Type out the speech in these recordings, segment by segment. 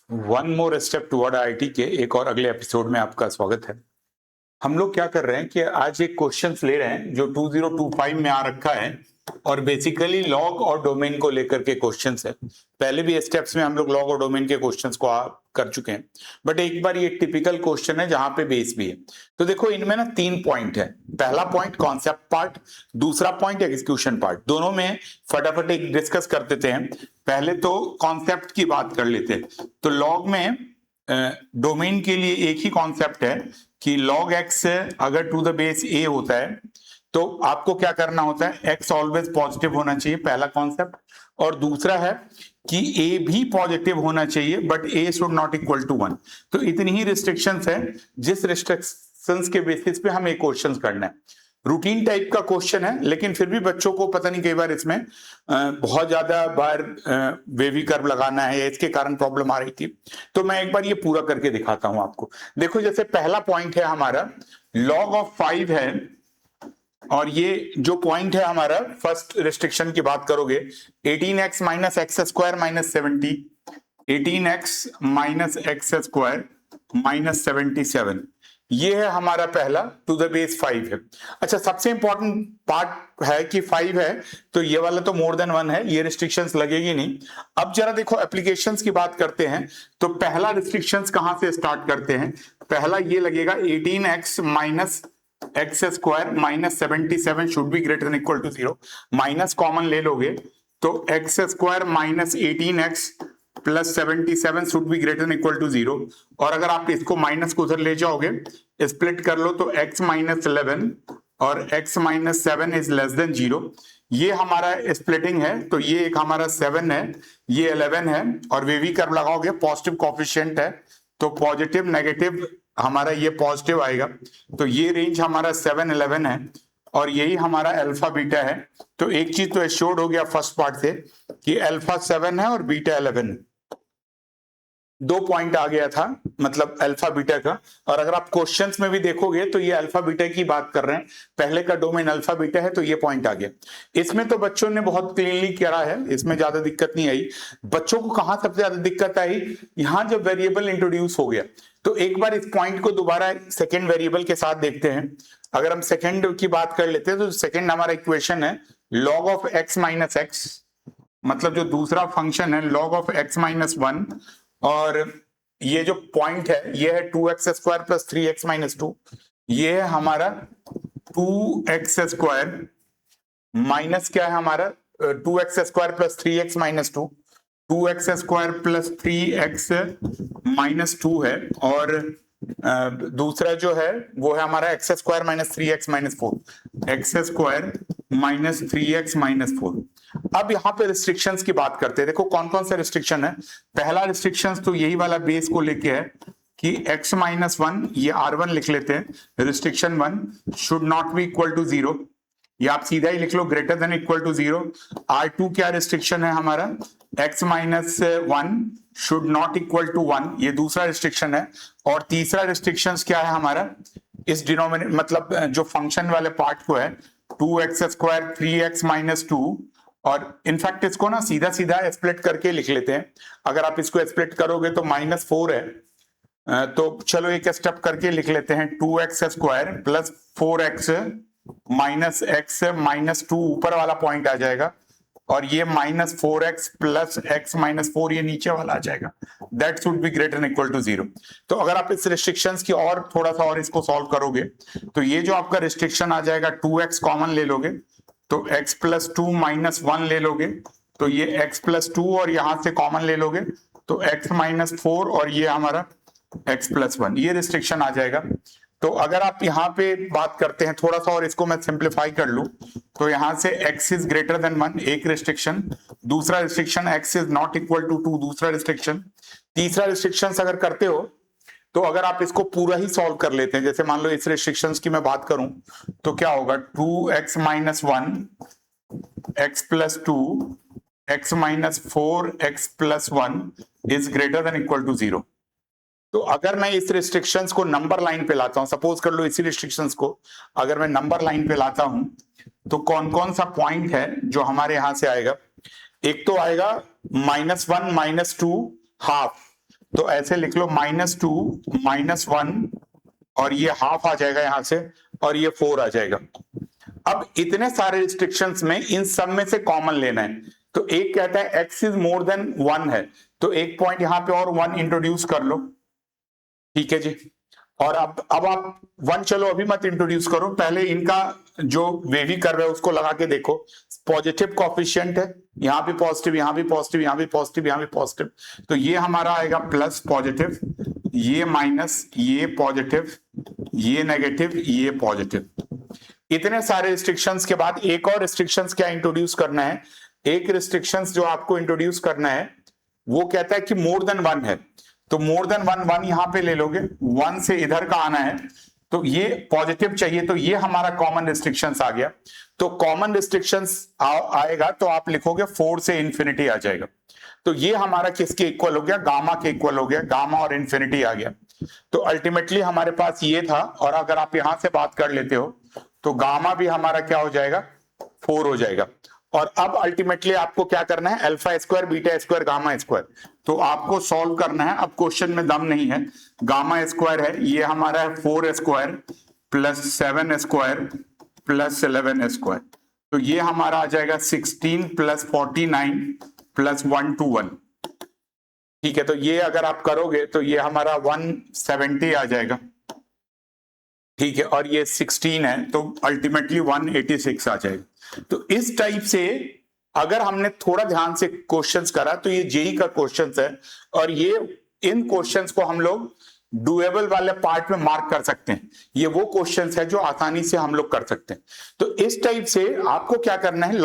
One more step toward IIT के एक और अगले एपिसोड में आपका स्वागत है। हम लोग क्या कर रहे हैं कि आज एक क्वेश्चंस ले रहे हैं जो 2025 में आ रखा है और बेसिकली लॉग और डोमेन को लेकर के क्वेश्चंस है। पहले भी स्टेप्स में हम लोग लॉग और डोमेन के क्वेश्चंस को कर चुके हैं, बट एक बार ये टिपिकल क्वेश्चन है जहां पे बेस भी है। तो देखो इनमें ना 3 पॉइंट है। पहला पॉइंट कॉन्सेप्ट पार्ट, दूसरा पॉइंट एग्जीक्यूशन पार्ट। दोनों में फटाफट एक डिस्कस कर देते हैं। पहले तो कॉन्सेप्ट की बात कर लेते हैं। तो लॉग में डोमेन के लिए एक ही कॉन्सेप्ट है कि log x अगर टू द बेस a होता है तो आपको क्या करना होता है, x ऑलवेज पॉजिटिव होना चाहिए, पहला कॉन्सेप्ट। और दूसरा है कि a भी पॉजिटिव होना चाहिए but a should not equal to 1। तो इतनी ही रिस्ट्रिक्शंस है जिस रिस्ट्रिक्शंस के बेसिस पे हमें क्वेश्चंस करना है। रूटीन टाइप का क्वेश्चन है, लेकिन फिर भी बच्चों को पता नहीं कई बार इसमें बहुत ज्यादा बार वेवी कर्व लगाना है या इसके कारण प्रॉब्लम आ रही थी। तो मैं एक बार ये पूरा करके दिखाता हूं आपको। देखो जैसे पहला पॉइंट है हमारा log ऑफ 5 है, और ये जो पॉइंट है हमारा फर्स्ट रिस्ट्रिक्शन की बात करोगे 18x minus x square minus 70, 18x minus x square minus 77, ये है हमारा पहला टू द बेस 5 है। अच्छा, सबसे इंपॉर्टेंट पार्ट है कि 5 है तो ये वाला तो मोर देन 1 है, ये रिस्ट्रिक्शंस लगेगी नहीं। अब जरा देखो एप्लीकेशंस की बात करते हैं। तो पहला रिस्ट्रिक्शंस कहां से स्टार्ट करते हैं? पहला ये लगेगा 18x minus x square minus 77 should be greater than equal to 0। Minus common ले लोगे तो x square minus 18x plus 77 should be greater than equal to 0। और अगर आप इसको माइनस को उधर ले जाओगे, स्प्लिट कर लो तो x माइनस 11 और x minus 7 is less than 0। ये हमारा स्प्लिटिंग है। तो ये एक हमारा 7 है, ये 11 है, और वेवी कर्व लगाओगे पॉजिटिव कोफिशिएंट है तो पॉजिटिव नेगेटिव हमारा ये पॉजिटिव आएगा। तो ये रेंज हमारा 7 11 है और यही हमारा अल्फा बीटा है। तो एक चीज तो एश्योर्ड हो गया फर्स्ट पार्ट से कि अल्फा 7 है और बीटा 11 है। 2 पॉइंट आ गया था, मतलब अल्फा बीटा का। और अगर आप क्वेश्चंस में भी देखोगे तो ये अल्फा बीटा की बात कर रहे हैं, पहले का डोमेन अल्फा बीटा है तो ये पॉइंट आ गया। इसमें तो बच्चों ने बहुत क्लीनली करा है, इसमें ज्यादा दिक्कत नहीं आई। बच्चों को कहां सबसे ज्यादा दिक्कत आई? यहां जब वेरिएबल इंट्रोड्यूस हो गया। तो एक बार इस पॉइंट को दोबारा सेकेंड वेरिएबल के साथ देखते हैं। अगर हम सेकेंड की बात कर लेते हैं तो सेकेंड हमारा इक्वेशन है log of x minus x, मतलब जो दूसरा फंक्शन है log ऑफ x माइनस 1, और ये जो पॉइंट है ये है 2x square plus 3x minus 2। ये है हमारा 2x स्क्वायर माइनस क्या है हमारा 2x square plus 3x minus 2, 2x square plus 3x minus 2 है। और दूसरा जो है वो है हमारा x square minus 3x minus 4, x square minus 3x minus 4। अब यहाँ पे रिस्ट्रिक्शंस की बात करते हैं। देखो कौन कौन से रिस्ट्रिक्शन है। पहला रिस्ट्रिक्शंस तो यही वाला बेस को लेके है कि x माइनस 1, ये R1 लिख लेते हैं। Restriction 1 should not be equal to 0, या आप सीधा ही लिख लो greater than equal to 0। R2 क्या रिस्ट्रिक्शन है हमारा, x minus 1 should not equal to 1, ये दूसरा रिस्ट्रिक्शन है। और तीसरा रिस्ट्रिक्शन क्या है हमारा, इस डिनोमिनेटर मतलब जो फंक्शन वाले पार्ट को है 2x स्क्वायर 3x माइनस 2। और इनफैक्ट इसको ना सीधा सीधा स्प्लिट करके लिख लेते हैं। अगर आप इसको स्प्लिट करोगे तो माइनस 4 है। तो चलो एक स्टेप करके लिख लेते हैं 2x square plus 4x minus x minus 2 ऊपर वाला पॉइंट आ जाएगा, और ये minus 4x plus x minus 4 ये नीचे वाला आ जाएगा। That should be greater than equal to 0। तो अगर आप इस रिस्ट्रिक्शंस की और थोड़ा सा और इसको सॉल्व करोगे तो ये जो आपका रिस्ट्रिक्शन आ जाएगा 2x कॉमन ले लोगे तो x प्लस 2 माइनस 1 ले लोगे तो ये x प्लस 2, और यहां से कॉमन ले लोगे तो x माइनस 4, और ये हमारा x प्लस 1, ये रिस्ट्रिक्शन आ जाएगा। तो अगर आप यहाँ पे बात करते हैं थोड़ा सा और इसको मैं सिंप्लीफाई कर लूं तो यहां से x इज ग्रेटर देन 1 एक रिस्ट्रिक्शन, दूसरा restriction x is not equal to 2 दूसरा रिस्ट्रिक्शन, तीसरा रिस्ट्रिक्शन अगर करते हो तो अगर आप इसको पूरा ही सॉल्व कर लेते हैं, जैसे मान लो इस रिस्ट्रिक्शंस की मैं बात करूं तो क्या होगा 2x minus 1 x plus 2 x minus 4 x plus 1 is greater than equal to 0। तो अगर मैं इस रिस्ट्रिक्शंस को नंबर लाइन पे लाता हूं, सपोज कर लो इसी रिस्ट्रिक्शंस को अगर मैं नंबर लाइन पे लाता हूं तो कौन कौन सा पॉइंट है जो हमारे यहां से आएगा। एक तो आएगा -1 -2 हाफ, तो ऐसे लिख लो -2 -1 और ये हाफ आ जाएगा यहां से और ये 4 आ जाएगा। अब इतने सारे रिस्ट्रिक्शंस में इन सब में से कॉमन लेना है। तो एक कहता है x इज मोर देन 1 है, तो एक पॉइंट यहां पे और 1 इंट्रोड्यूस कर लो, ठीक है जी। और अब आप 1 चलो अभी मत इंट्रोड्यूस करो, पहले इनका जो वेवी कर रहे हो उसको लगा के देखो। पॉजिटिव कोएफिशिएंट है, यहां भी पॉजिटिव, यहां भी पॉजिटिव, यहां भी पॉजिटिव, यहां भी पॉजिटिव, तो ये हमारा आएगा प्लस पॉजिटिव, ये माइनस, ये पॉजिटिव, ये नेगेटिव, ये पॉजिटिव। इतने सारे रिस्ट्रिक्शंस के बाद एक और रिस्ट्रिक्शंस क्या इंट्रोड्यूस करना है। एक रिस्ट्रिक्शंस जो आपको इंट्रोड्यूस करना है वो कहता है कि मोर देन 1 है, तो मोर देन 1 यहां पे ले लोगे, 1 से इधर का आना है, तो ये पॉजिटिव चाहिए, तो ये हमारा कॉमन रिस्ट्रिक्शंस आ गया। तो कॉमन रिस्ट्रिक्शंस आएगा तो आप लिखोगे 4 से इंफिनिटी आ जाएगा। तो ये हमारा किसके इक्वल हो गया, गामा के इक्वल हो गया, गामा और इंफिनिटी आ गया। तो अल्टीमेटली हमारे पास ये था, और अगर आप यहां से बात कर लेते हो तो गामा भी हमारा क्या हो जाएगा, 4 हो जाएगा। और अब अल्टीमेटली आपको क्या करना है, alpha square, beta square, gamma square, तो आपको सॉल्व करना है। अब क्वेश्चन में दम नहीं है, गामा स्क्वायर है, ये हमारा है 4 square plus 7 square plus 11 square, तो ये हमारा आ जाएगा 16 प्लस 49 प्लस 121, ठीक है। तो ये अगर आप करोगे तो ये हमारा 170 आ जाएगा, ठीक है, और ये 16 है तो अल्टीमेटली 186 आ जाएगा। तो इस टाइप से अगर हमने थोड़ा ध्यान से क्वेश्चंस करा तो ये जेई का क्वेश्चंस है, और ये इन क्वेश्चंस को हम लोग डुएबल वाले पार्ट में मार्क कर सकते हैं। ये वो क्वेश्चंस है जो आसानी से हम लोग कर सकते हैं। तो इस टाइप से आपको क्या करना है,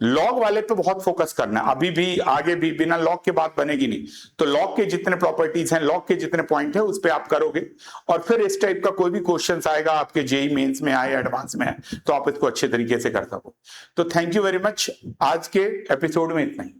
लॉग वाले पे बहुत फोकस करना है, अभी भी आगे भी, बिना लॉग के बात बनेगी नहीं। तो लॉग के जितने प्रॉपर्टीज हैं, लॉग के जितने पॉइंट है, उस पे आप करोगे, और फिर इस टाइप का कोई भी क्वेश्चन आएगा आपके जेई मेंस में आए, एडवांस में आए, तो आप इसको अच्छे तरीके से कर सको। तो थैंक यू वेरी मच, आज के एपिसोड में इतना ही।